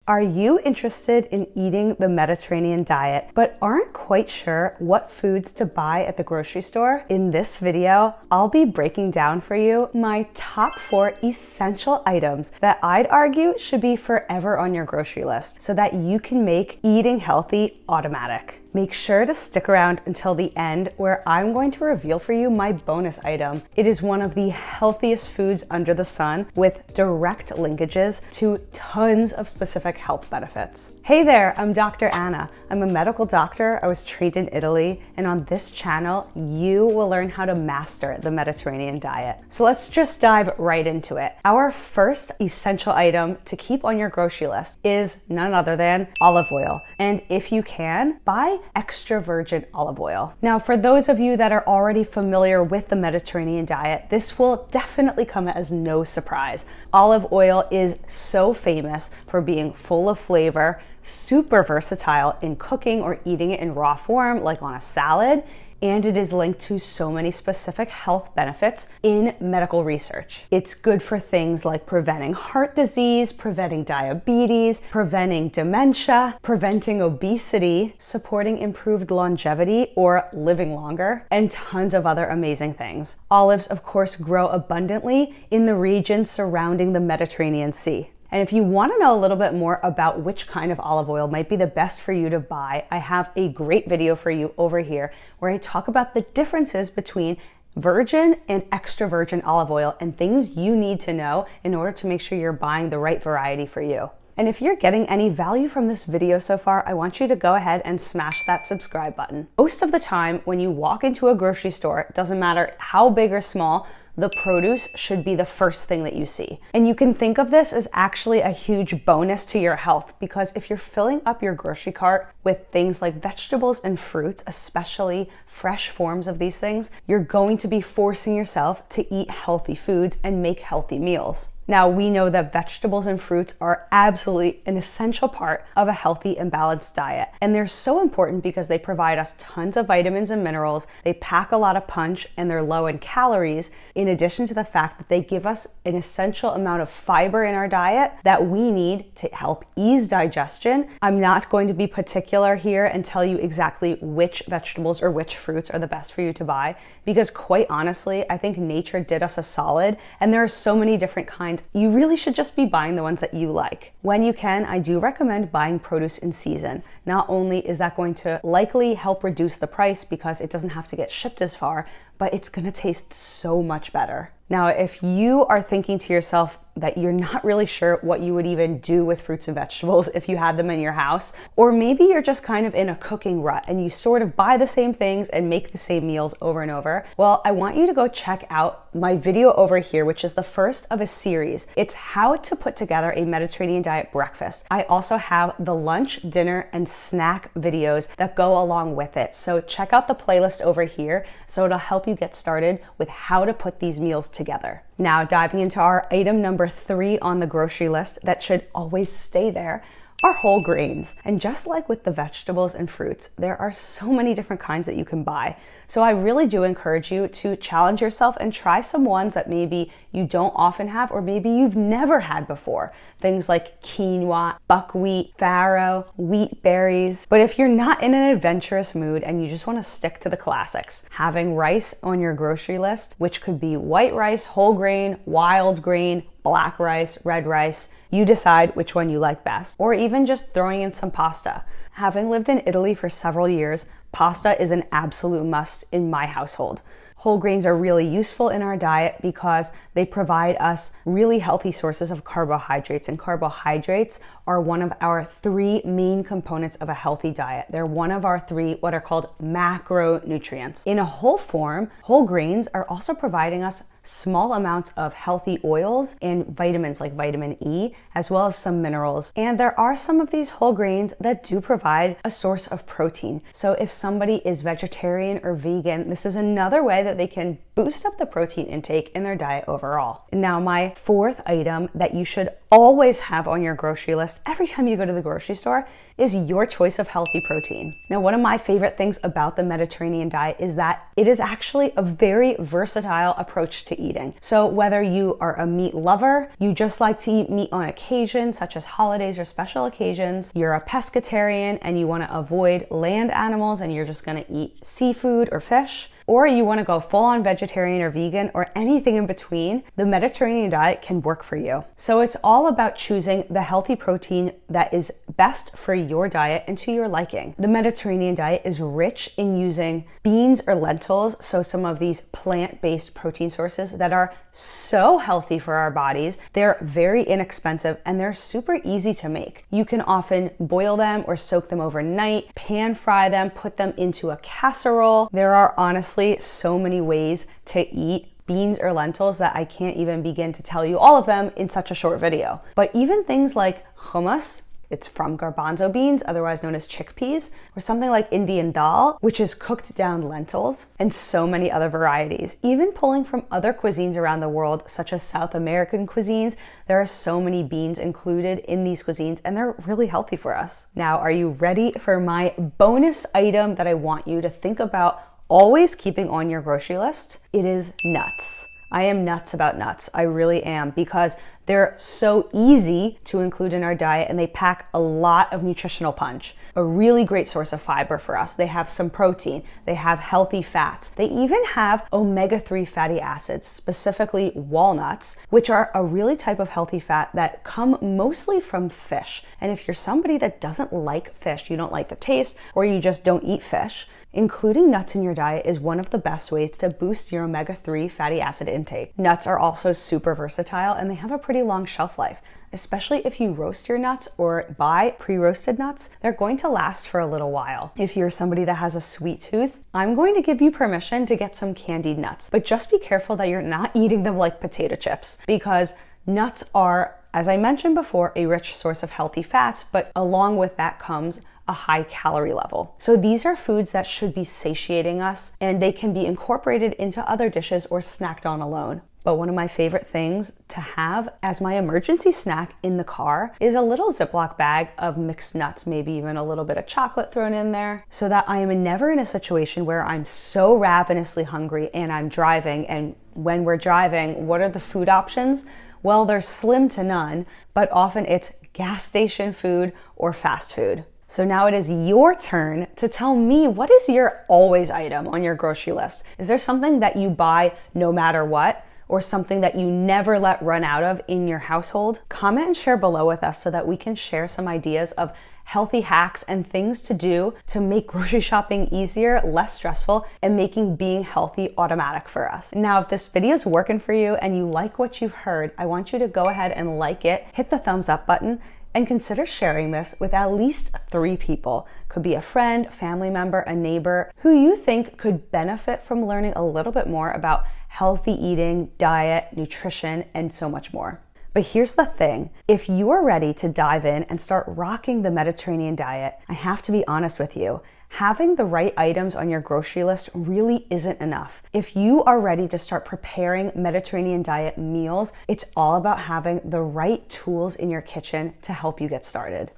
Are you interested in eating the Mediterranean diet, but aren't quite sure what foods to buy at the grocery store? In this video, I'll be breaking down for you my top 4 essential items that I'd argue should be forever on your grocery list so that you can make eating healthy automatic. Make sure to stick around until the end where I'm going to reveal for you my bonus item. It is one of the healthiest foods under the sun with direct linkages to tons of specific health benefits. Hey there, I'm Dr. Anna. I'm a medical doctor. I was trained in Italy, and on this channel, you will learn how to master the Mediterranean diet. So let's just dive right into it. Our first essential item to keep on your grocery list is none other than olive oil. And if you can, buy extra virgin olive oil. Now, for those of you that are already familiar with the Mediterranean diet, this will definitely come as no surprise. Olive oil is so famous for being full of flavor, super versatile in cooking or eating it in raw form, like on a salad, and it is linked to so many specific health benefits in medical research. It's good for things like preventing heart disease, preventing diabetes, preventing dementia, preventing obesity, supporting improved longevity or living longer, and tons of other amazing things. Olives, of course, grow abundantly in the region surrounding the Mediterranean Sea. And if you want to know a little bit more about which kind of olive oil might be the best for you to buy, I have a great video for you over here where I talk about the differences between virgin and extra virgin olive oil and things you need to know in order to make sure you're buying the right variety for you. And if you're getting any value from this video so far, I want you to go ahead and smash that subscribe button. Most of the time when you walk into a grocery store, it doesn't matter how big or small, the produce should be the first thing that you see. And you can think of this as actually a huge bonus to your health, because if you're filling up your grocery cart with things like vegetables and fruits, especially fresh forms of these things, you're going to be forcing yourself to eat healthy foods and make healthy meals. Now, we know that vegetables and fruits are absolutely an essential part of a healthy and balanced diet. And they're so important because they provide us tons of vitamins and minerals, they pack a lot of punch, and they're low in calories, in addition to the fact that they give us an essential amount of fiber in our diet that we need to help ease digestion. I'm not going to be particular here and tell you exactly which vegetables or which fruits are the best for you to buy, because quite honestly, I think nature did us a solid, and there are so many different kinds. You really should just be buying the ones that you like. When you can, I do recommend buying produce in season. Not only is that going to likely help reduce the price because it doesn't have to get shipped as far, but it's gonna taste so much better. Now, if you are thinking to yourself that you're not really sure what you would even do with fruits and vegetables if you had them in your house, or maybe you're just kind of in a cooking rut and you sort of buy the same things and make the same meals over and over, well, I want you to go check out my video over here, which is the first of a series. It's how to put together a Mediterranean diet breakfast. I also have the lunch, dinner, and snack videos that go along with it. So check out the playlist over here so it'll help you get started with how to put these meals together. Now, diving into our item number 3 on the grocery list that should always stay there are whole grains. And just like with the vegetables and fruits, there are so many different kinds that you can buy. So I really do encourage you to challenge yourself and try some ones that maybe you don't often have, or maybe you've never had before. Things like quinoa, buckwheat, farro, wheat berries. But if you're not in an adventurous mood and you just want to stick to the classics, having rice on your grocery list, which could be white rice, whole grain, wild grain, black rice, red rice, you decide which one you like best, or even just throwing in some pasta. Having lived in Italy for several years, pasta is an absolute must in my household. Whole grains are really useful in our diet because they provide us really healthy sources of carbohydrates, and carbohydrates are one of our 3 main components of a healthy diet. They're one of our 3 what are called macronutrients. In a whole form, whole grains are also providing us small amounts of healthy oils and vitamins like vitamin E, as well as some minerals. And there are some of these whole grains that do provide a source of protein. So if somebody is vegetarian or vegan, this is another way that they can boost up the protein intake in their diet overall. Now, my 4th item that you should always have on your grocery list every time you go to the grocery store is your choice of healthy protein. Now, one of my favorite things about the Mediterranean diet is that it is actually a very versatile approach to eating. So whether you are a meat lover, you just like to eat meat on occasion, such as holidays or special occasions, you're a pescatarian and you want to avoid land animals and you're just going to eat seafood or fish, or you want to go full-on vegetarian or vegan or anything in between, the Mediterranean diet can work for you. So it's all about choosing the healthy protein that is best for your diet and to your liking. The Mediterranean diet is rich in using beans or lentils, so some of these plant-based protein sources that are so healthy for our bodies. They're very inexpensive and they're super easy to make. You can often boil them or soak them overnight, pan fry them, put them into a casserole. There are honestly so many ways to eat beans or lentils that I can't even begin to tell you all of them in such a short video. But even things like hummus, it's from garbanzo beans, otherwise known as chickpeas, or something like Indian dal, which is cooked down lentils, and so many other varieties. Even pulling from other cuisines around the world, such as South American cuisines, there are so many beans included in these cuisines, and they're really healthy for us. Now, are you ready for my bonus item that I want you to think about always keeping on your grocery list? It is nuts. I am nuts about nuts. I really am, because they're so easy to include in our diet and they pack a lot of nutritional punch. A really great source of fiber for us. They have some protein, they have healthy fats. They even have omega-3 fatty acids, specifically walnuts, which are a really type of healthy fat that come mostly from fish. And if you're somebody that doesn't like fish, you don't like the taste, or you just don't eat fish, including nuts in your diet is one of the best ways to boost your omega-3 fatty acid intake. Nuts are also super versatile and they have a pretty long shelf life. Especially if you roast your nuts or buy pre-roasted nuts, they're going to last for a little while. If you're somebody that has a sweet tooth, I'm going to give you permission to get some candied nuts, but just be careful that you're not eating them like potato chips, because nuts are, as I mentioned before, a rich source of healthy fats, but along with that comes a high calorie level. So these are foods that should be satiating us, and they can be incorporated into other dishes or snacked on alone. But one of my favorite things to have as my emergency snack in the car is a little Ziploc bag of mixed nuts, maybe even a little bit of chocolate thrown in there, so that I am never in a situation where I'm so ravenously hungry and I'm driving. And when we're driving, what are the food options? Well, they're slim to none, but often it's gas station food or fast food. So now it is your turn to tell me, what is your always item on your grocery list? Is there something that you buy no matter what, or something that you never let run out of in your household? Comment and share below with us so that we can share some ideas of healthy hacks and things to do to make grocery shopping easier, less stressful, and making being healthy automatic for us. Now, if this video is working for you and you like what you've heard, I want you to go ahead and like it, hit the thumbs up button, and consider sharing this with at least 3 people. Could be a friend, family member, a neighbor, who you think could benefit from learning a little bit more about healthy eating, diet, nutrition, and so much more. But here's the thing, if you are ready to dive in and start rocking the Mediterranean diet, I have to be honest with you, having the right items on your grocery list really isn't enough. If you are ready to start preparing Mediterranean diet meals, it's all about having the right tools in your kitchen to help you get started.